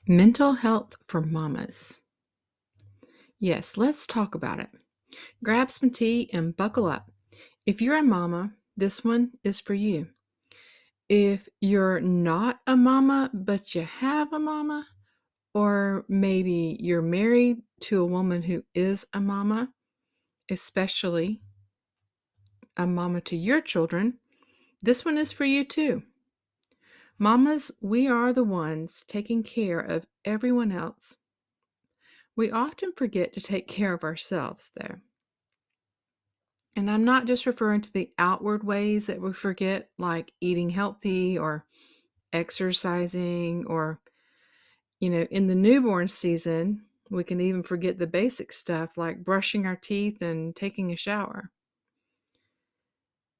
Mental health for mamas. Yes, let's talk about it. Grab some tea and buckle up. If you're a mama, this one is for you. If you're not a mama, but you have a mama, or maybe you're married to a woman who is a mama, especially a mama to your children, this one is for you too. Mamas, we are the ones taking care of everyone else. We often forget to take care of ourselves, though. And I'm not just referring to the outward ways that we forget, like eating healthy or exercising, or, in the newborn season, we can even forget the basic stuff like brushing our teeth and taking a shower.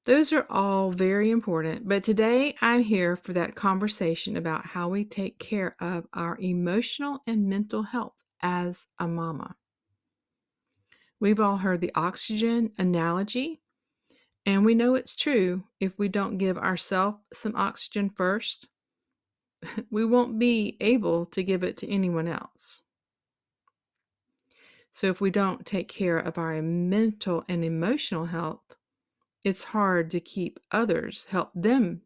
Those are all very important, but today I'm here for that conversation about how we take care of our emotional and mental health as a mama. We've all heard the oxygen analogy. And we know it's true. If we don't give ourselves some oxygen first, we won't be able to give it to anyone else. So if we don't take care of our mental and emotional health, it's hard to keep others, help them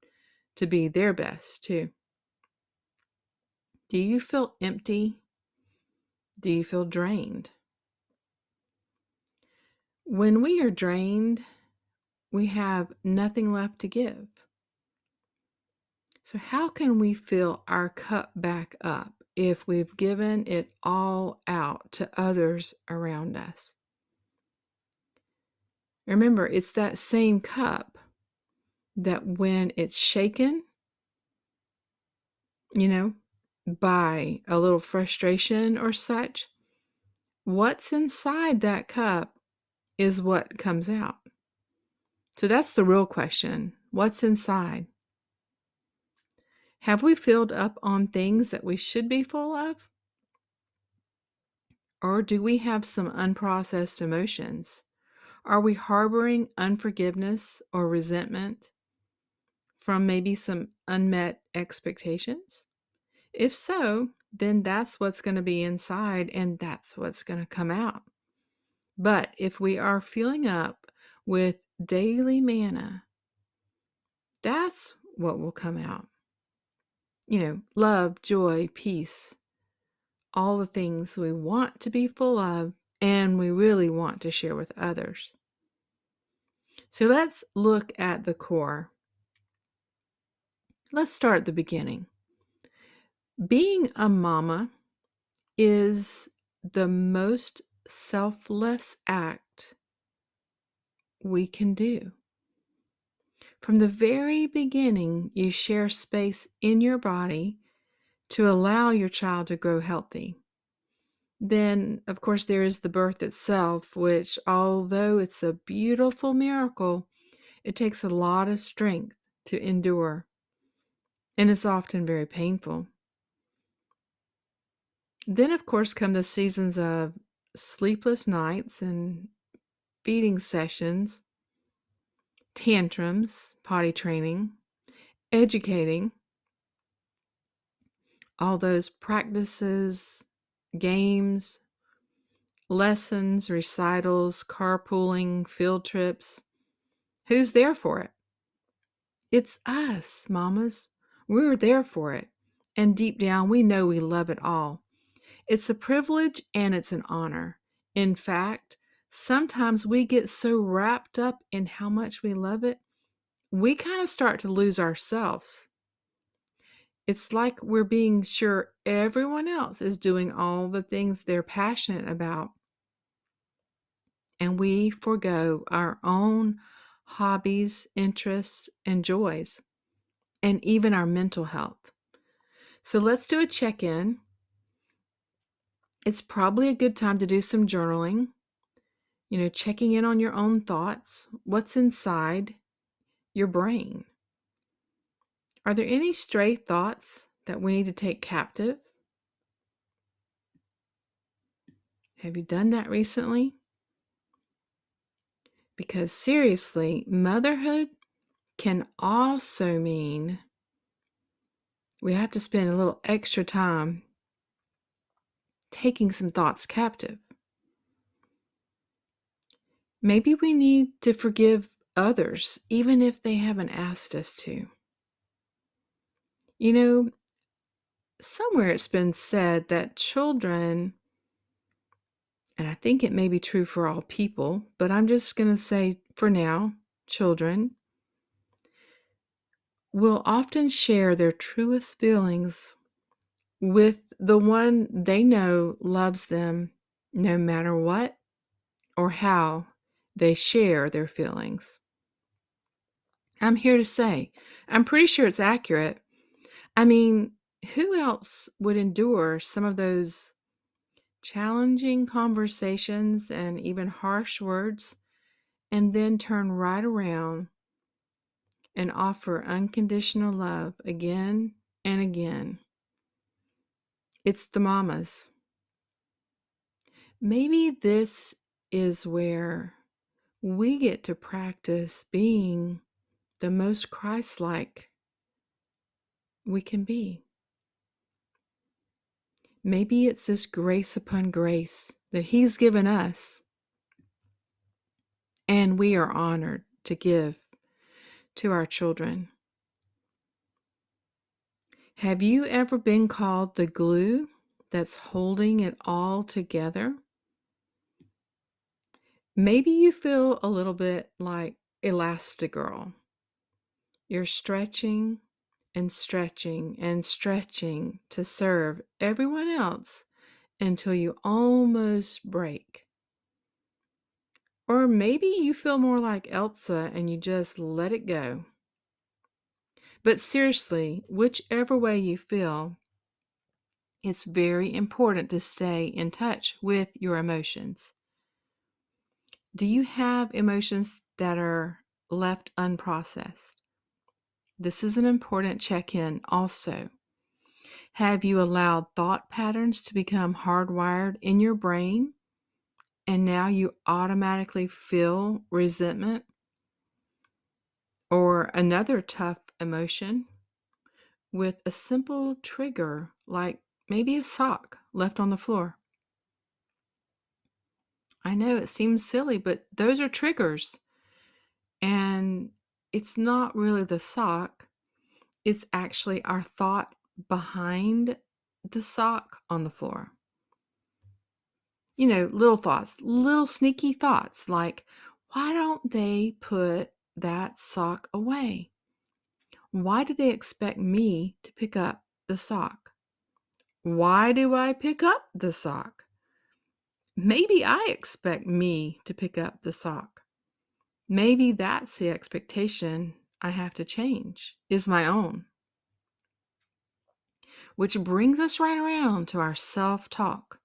to be their best too. Do you feel empty? Do you feel drained? When we are drained, we have nothing left to give. So, how can we fill our cup back up if we've given it all out to others around us? Remember, it's that same cup that when it's shaken, you know, by a little frustration or such, what's inside that cup is what comes out. So, that's the real question. What's inside? Have we filled up on things that we should be full of? Or do we have some unprocessed emotions? Are we harboring unforgiveness or resentment from maybe some unmet expectations? If so, then that's what's going to be inside and that's what's going to come out. But if we are filling up with daily manna, that's what will come out. Love, joy, peace, all the things we want to be full of and we really want to share with others. So let's look at the core. Let's start at the beginning. Being a mama is the most selfless act we can do. From the very beginning, you share space in your body to allow your child to grow healthy. Then, of course, there is the birth itself, which, although it's a beautiful miracle, it takes a lot of strength to endure, and it's often very painful. Then, of course, come the seasons of sleepless nights and feeding sessions, tantrums, potty training, educating, all those practices, games, lessons, recitals, carpooling, field trips. Who's there for it? It's us, mamas. We're there for it. And deep down, we know we love it all. It's a privilege and it's an honor. In fact, sometimes we get so wrapped up in how much we love it, we kind of start to lose ourselves. It's like we're being sure everyone else is doing all the things they're passionate about, and we forgo our own hobbies, interests, and joys, and even our mental health. So let's do a check in. It's probably a good time to do some journaling, checking in on your own thoughts, what's inside your brain. Are there any stray thoughts that we need to take captive? Have you done that recently? Because seriously, motherhood can also mean we have to spend a little extra time taking some thoughts captive. Maybe we need to forgive others, even if they haven't asked us to. You know, somewhere it's been said that children, and I think it may be true for all people, but I'm just going to say for now, children will often share their truest feelings with the one they know loves them no matter what or how they share their feelings. I'm here to say, I'm pretty sure it's accurate. I mean, who else would endure some of those challenging conversations and even harsh words and then turn right around and offer unconditional love again and again? It's the mamas. Maybe this is where we get to practice being the most Christ-like we can be. Maybe it's this grace upon grace that He's given us, and we are honored to give to our children. Have you ever been called the glue that's holding it all together? Maybe you feel a little bit like Elastigirl. You're stretching and stretching and stretching to serve everyone else until you almost break. Or maybe you feel more like Elsa and you just let it go. But seriously, whichever way you feel, it's very important to stay in touch with your emotions. Do you have emotions that are left unprocessed? This is an important check-in also. Have you allowed thought patterns to become hardwired in your brain and now you automatically feel resentment or another tough emotion with a simple trigger like maybe a sock left on the floor? I know it seems silly, but those are triggers. And it's not really the sock, it's actually our thought behind the sock on the floor. You know, little thoughts, little sneaky thoughts like, why don't they put that sock away? Why do they expect me to pick up the sock? Why do I pick up the sock? Maybe I expect me to pick up the sock. Maybe that's the expectation I have to change, is my own. Which brings us right around to our self-talk.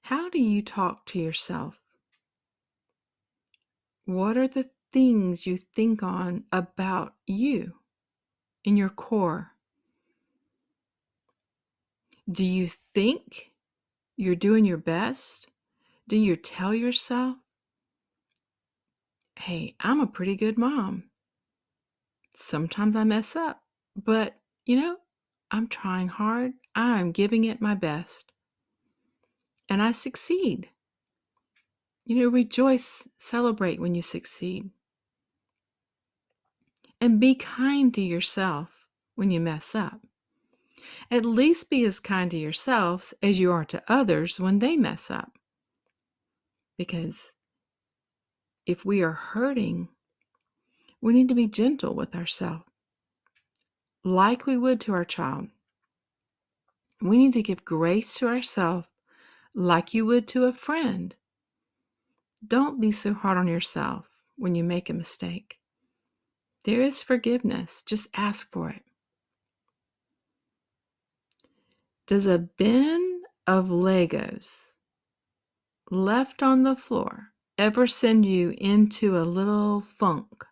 How do you talk to yourself? What are the things you think on about you in your core? Do you think you're doing your best? Do you tell yourself, hey, I'm a pretty good mom? Sometimes I mess up, but I'm trying hard. I'm giving it my best. And I succeed. Rejoice, celebrate when you succeed. And be kind to yourself when you mess up. At least be as kind to yourselves as you are to others when they mess up. Because if we are hurting, we need to be gentle with ourselves, like we would to our child. We need to give grace to ourselves like you would to a friend. Don't be so hard on yourself when you make a mistake. There is forgiveness. Just ask for it. Does a bin of Legos left on the floor ever send you into a little funk?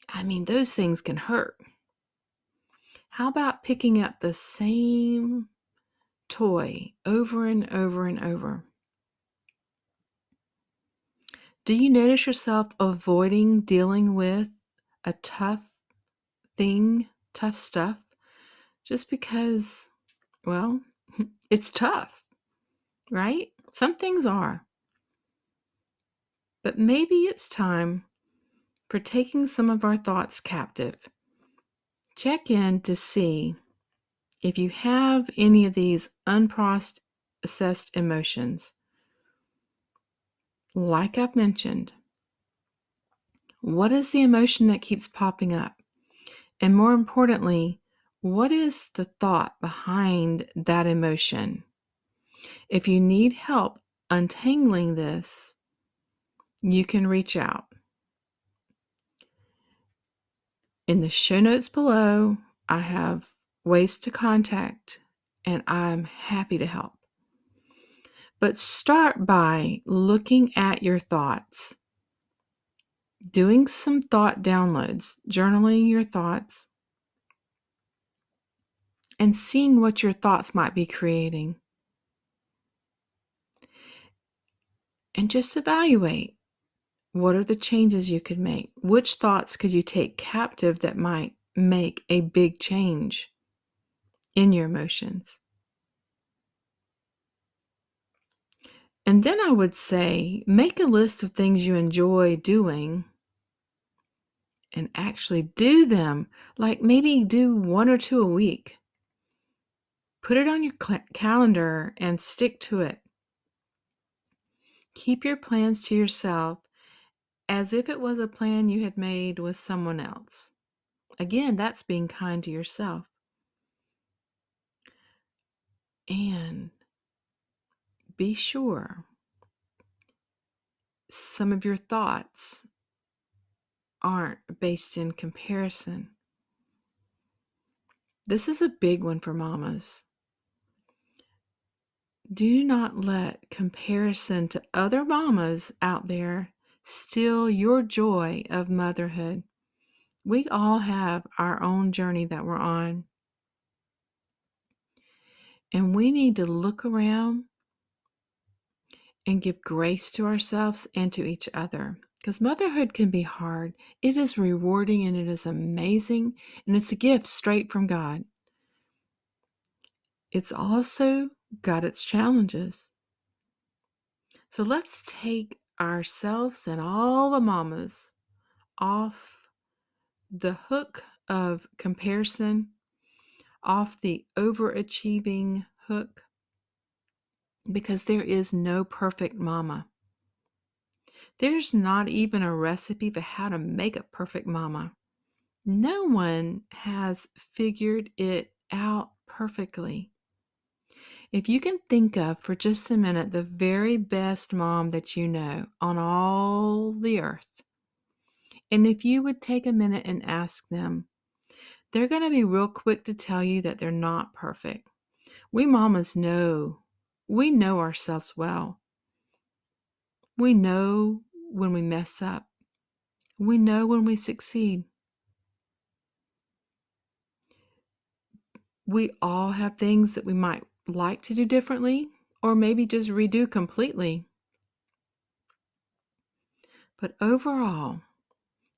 I mean, those things can hurt. How about picking up the same toy over and over and over? Do you notice yourself avoiding dealing with a tough thing, tough stuff, just because, well, It's tough, right? Some things are. But maybe it's time for taking some of our thoughts captive. Check in to see if you have any of these unprocessed emotions. Like I've mentioned, what is the emotion that keeps popping up? And more importantly, what is the thought behind that emotion? If you need help untangling this, you can reach out. In the show notes below, I have ways to contact, and I'm happy to help. But start by looking at your thoughts, doing some thought downloads, journaling your thoughts, and seeing what your thoughts might be creating. And just evaluate, what are the changes you could make? Which thoughts could you take captive that might make a big change in your emotions? And then I would say, make a list of things you enjoy doing and actually do them. Like maybe do 1 or 2 a week. Put it on your calendar and stick to it. Keep your plans to yourself as if it was a plan you had made with someone else. Again, that's being kind to yourself. And be sure some of your thoughts aren't based in comparison. This is a big one for mamas. Do not let comparison to other mamas out there steal your joy of motherhood. We all have our own journey that we're on. And we need to look around and give grace to ourselves and to each other. Because motherhood can be hard. It is rewarding and it is amazing. And it's a gift straight from God. It's also got its challenges. So let's take ourselves and all the mamas off the hook of comparison, off the overachieving hook, because there is no perfect mama. There's not even a recipe for how to make a perfect mama. No one has figured it out perfectly. If you can think of for just a minute the very best mom that you know on all the earth, and if you would take a minute and ask them, they're going to be real quick to tell you that they're not perfect. We mamas know. We know ourselves well. We know when we mess up. We know when we succeed. We all have things that we might like to do differently, or maybe just redo completely. But overall,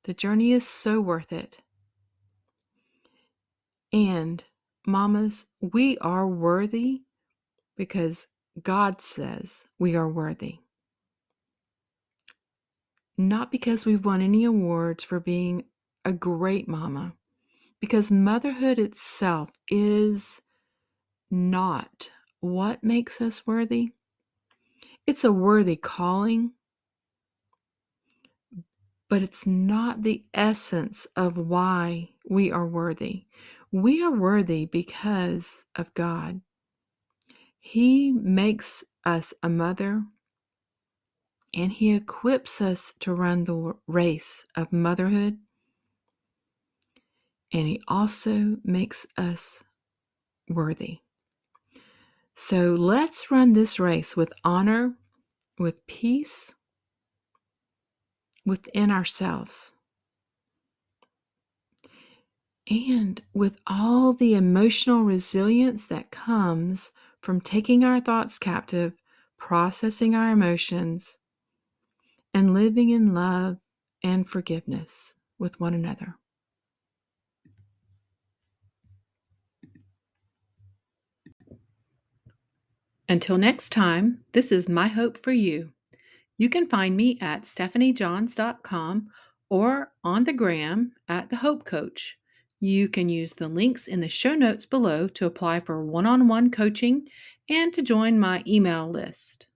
the journey is so worth it. And mamas, we are worthy because God says we are worthy. Not because we've won any awards for being a great mama, because motherhood itself is not what makes us worthy. It's a worthy calling, but it's not the essence of why we are worthy. We are worthy because of God. He makes us a mother, and He equips us to run the race of motherhood. And He also makes us worthy. So let's run this race with honor, with peace within ourselves, and with all the emotional resilience that comes from taking our thoughts captive, processing our emotions, and living in love and forgiveness with one another. Until next time, this is my hope for you. You can find me at stephaniejohns.com or on the gram at the Hope Coach. You can use the links in the show notes below to apply for one-on-one coaching and to join my email list.